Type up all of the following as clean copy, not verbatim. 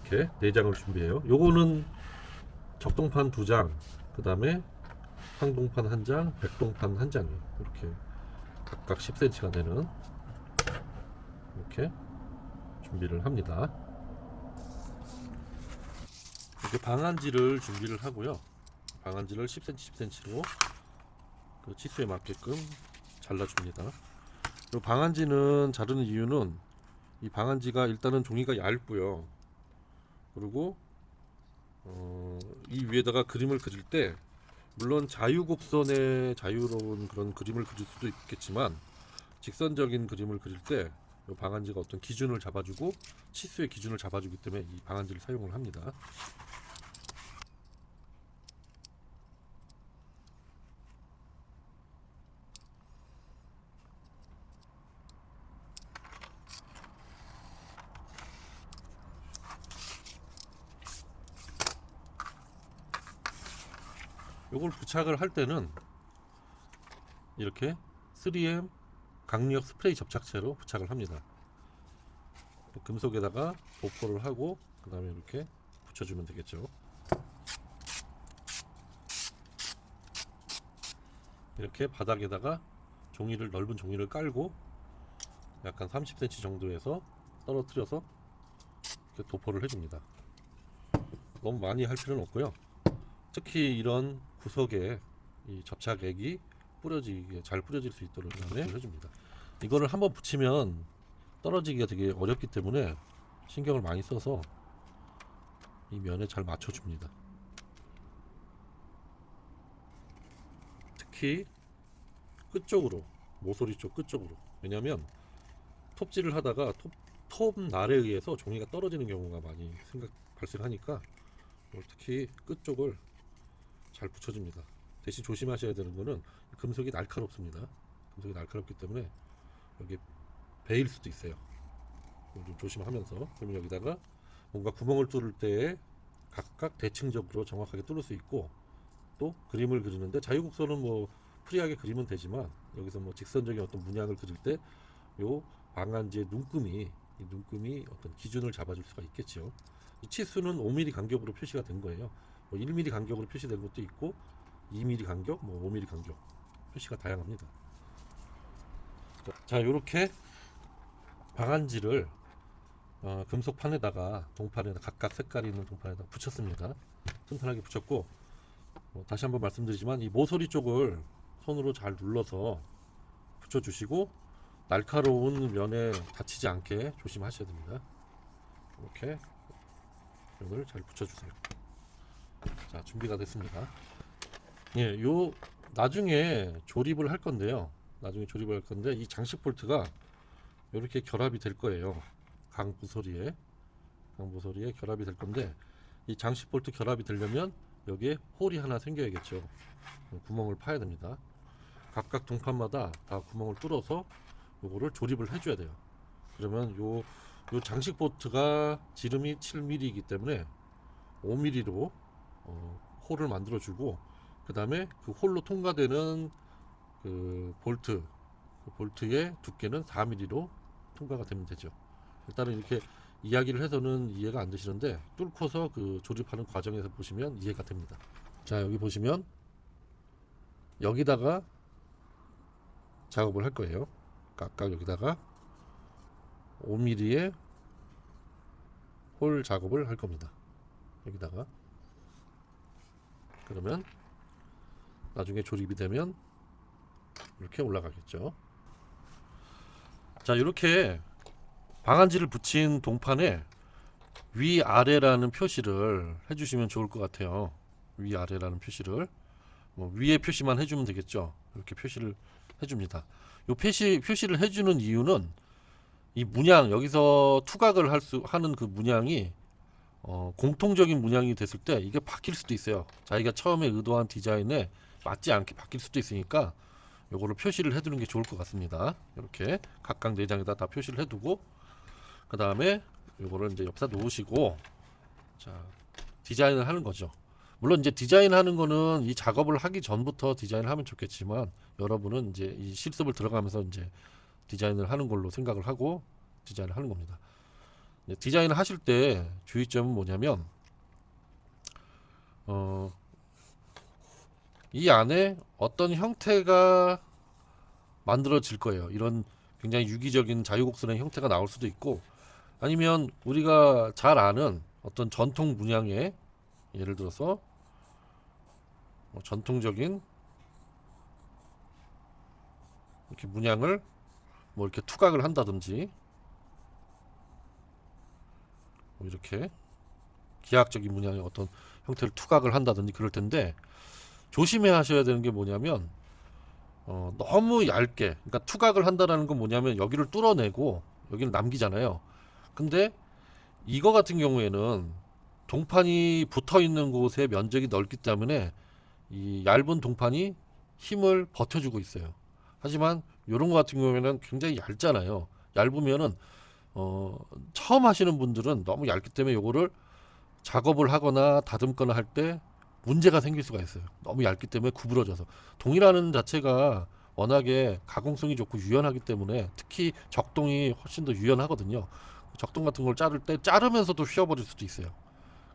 이렇게 4장을 준비해요. 요거는 적동판 2장, 그 다음에 항동판 1장, 백동판 1장이 이렇게 각각 10cm가 되는 이렇게 준비를 합니다. 이렇게 방한지를 준비를 하고요. 방한지를 10cm 10cm로 그 치수에 맞게끔 잘라줍니다. 이 방한지는 자르는 이유는 이 방한지가 일단은 종이가 얇고요. 그리고 이 위에다가 그림을 그릴 때 물론 자유곡선의 자유로운 그런 그림을 그릴 수도 있겠지만 직선적인 그림을 그릴 때 이 방한지가 어떤 기준을 잡아주고 치수의 기준을 잡아주기 때문에 이 방한지를 사용을 합니다. 요걸 부착을 할 때는 이렇게 3M 강력 스프레이 접착제로 부착을 합니다. 금속에다가 도포를 하고 그 다음에 이렇게 붙여주면 되겠죠. 이렇게 바닥에다가 넓은 종이를 깔고 약간 30cm 정도에서 떨어뜨려서 이렇게 도포를 해줍니다. 너무 많이 할 필요는 없고요. 특히 이런 구석에 이 접착액이 잘 뿌려질 수 있도록 해줍니다. 이거를 한번 붙이면 떨어지기가 되게 어렵기 때문에 신경을 많이 써서 이 면에 잘 맞춰줍니다. 특히 끝쪽으로, 모서리 쪽 끝쪽으로. 왜냐하면 톱질을 하다가 톱 날에 의해서 종이가 떨어지는 경우가 많이 발생하니까 특히 끝쪽을 잘 붙여줍니다. 대신 조심하셔야 되는 거는 금속이 날카롭습니다. 금속이 날카롭기 때문에 여기 베일 수도 있어요. 좀 조심하면서. 그러면 여기다가 뭔가 구멍을 뚫을 때 각각 대칭적으로 정확하게 뚫을 수 있고, 또 그림을 그리는데 자유곡선은 뭐 프리하게 그리면 되지만 여기서 뭐 직선적인 어떤 문양을 그릴 때 요 방한지의 눈금이 어떤 기준을 잡아줄 수가 있겠죠. 이 치수는 5mm 간격으로 표시가 된 거예요. 뭐 1mm 간격으로 표시된 것도 있고 2mm 간격, 뭐 5mm 간격 표시가 다양합니다. 자, 요렇게 방한지를 금속판에다가 동판에다 각각 색깔이 있는 동판에다 붙였습니다. 튼튼하게 붙였고, 다시 한번 말씀드리지만 이 모서리 쪽을 손으로 잘 눌러서 붙여주시고 날카로운 면에 다치지 않게 조심하셔야 됩니다. 이렇게 면을 잘 붙여주세요. 자, 준비가 됐습니다. 예, 요 나중에 조립을 할 건데요. 이 장식 볼트가 이렇게 결합이 될 거예요. 강 부서리에 결합이 될 건데, 이 장식 볼트 결합이 되려면 여기에 홀이 하나 생겨야겠죠. 구멍을 파야 됩니다. 각각 동판마다 다 구멍을 뚫어서 요거를 조립을 해줘야 돼요. 그러면 요 장식 볼트가 지름이 7mm이기 때문에 5mm로 홀을 만들어주고, 그 다음에 그 홀로 통과되는 그 볼트의 두께는 4mm로 통과가 되면 되죠. 일단은 이렇게 이야기를 해서는 이해가 안 되시는데 뚫고서 그 조립하는 과정에서 보시면 이해가 됩니다. 자, 여기 보시면 여기다가 작업을 할 거예요. 각각 여기다가 5mm의 홀 작업을 할 겁니다. 여기다가. 그러면 나중에 조립이 되면 이렇게 올라가겠죠. 자, 이렇게 방한지를 붙인 동판에 위아래라는 표시를 해주시면 좋을 것 같아요. 위아래라는 표시를 위에 표시만 해주면 되겠죠. 이렇게 표시를 해줍니다. 요 표시를 해주는 이유는 이 문양, 여기서 투각을 하는 그 문양이 공통적인 문양이 됐을 때 이게 바뀔 수도 있어요. 자기가 처음에 의도한 디자인에 맞지 않게 바뀔 수도 있으니까 요거를 표시를 해두는 게 좋을 것 같습니다. 이렇게 각각 4장에다 다 표시를 해두고, 그 다음에 요거를 이제 옆에다 놓으시고, 자, 디자인을 하는 거죠. 물론 이제 디자인하는 거는 이 작업을 하기 전부터 디자인을 하면 좋겠지만, 여러분은 이제 이 실습을 들어가면서 이제 디자인을 하는 걸로 생각을 하고 디자인을 하는 겁니다. 디자인을 하실 때 주의점은 뭐냐면 이 안에 어떤 형태가 만들어질 거예요. 이런 굉장히 유기적인 자유곡선의 형태가 나올 수도 있고, 아니면 우리가 잘 아는 어떤 전통 문양의, 예를 들어서 뭐 전통적인 이렇게 문양을 뭐 이렇게 투각을 한다든지, 뭐 이렇게 기하학적인 문양의 어떤 형태를 투각을 한다든지 그럴 텐데, 조심해 하셔야 되는 게 뭐냐면 너무 얇게, 그러니까 투각을 한다라는 건 뭐냐면 여기를 뚫어내고 여기를 남기잖아요. 근데 이거 같은 경우에는 동판이 붙어 있는 곳의 면적이 넓기 때문에 이 얇은 동판이 힘을 버텨주고 있어요. 하지만 이런 거 같은 경우에는 굉장히 얇잖아요. 얇으면은 처음 하시는 분들은 너무 얇기 때문에 요거를 작업을 하거나 다듬거나 할 때 문제가 생길 수가 있어요. 너무 얇기 때문에 구부러져서. 동이라는 자체가 워낙에 가공성이 좋고 유연하기 때문에 특히 적동이 훨씬 더 유연하거든요. 적동 같은 걸 자를 때 자르면서도 휘어버릴 수도 있어요.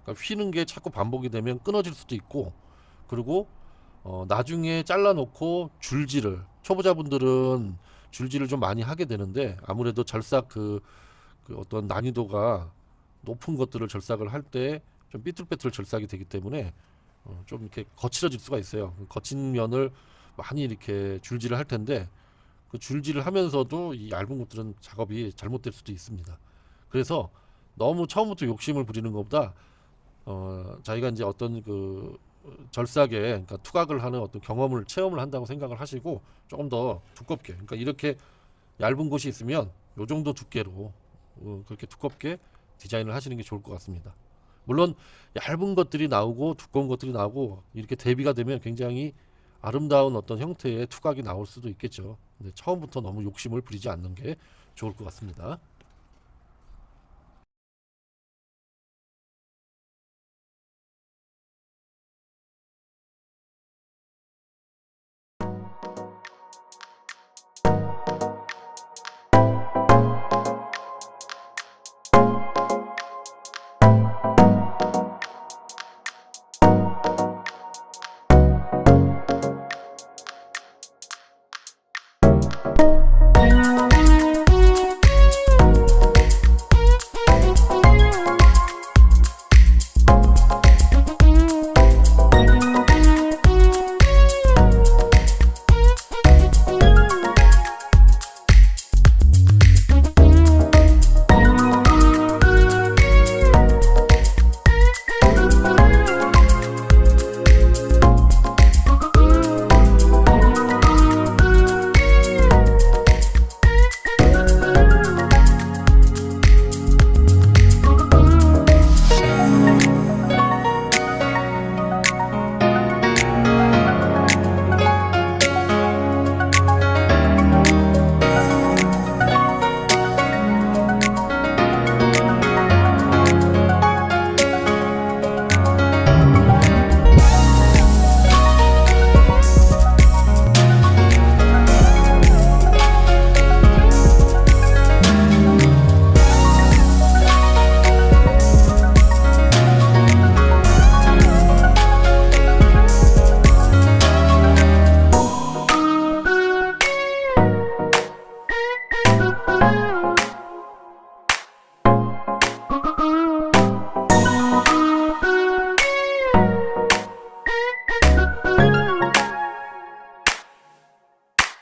그러니까 휘는 게 자꾸 반복이 되면 끊어질 수도 있고, 그리고 나중에 잘라놓고 줄질을, 초보자분들은 줄질을 좀 많이 하게 되는데, 아무래도 절삭 그 어떤 난이도가 높은 것들을 절삭을 할 때 좀 삐뚤빼뚤 절삭이 되기 때문에 좀 이렇게 거칠어질 수가 있어요. 거친 면을 많이 이렇게 줄질을 할 텐데, 그 줄질을 하면서도 이 얇은 것들은 작업이 잘못될 수도 있습니다. 그래서 너무 처음부터 욕심을 부리는 것보다 자기가 이제 어떤 그 절삭에, 그러니까 투각을 하는 어떤 경험을, 체험을 한다고 생각을 하시고 조금 더 두껍게, 그러니까 이렇게 얇은 곳이 있으면 요 정도 두께로 그렇게 두껍게 디자인을 하시는 게 좋을 것 같습니다. 물론 얇은 것들이 나오고 두꺼운 것들이 나오고 이렇게 대비가 되면 굉장히 아름다운 어떤 형태의 투각이 나올 수도 있겠죠. 근데 처음부터 너무 욕심을 부리지 않는 게 좋을 것 같습니다.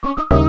you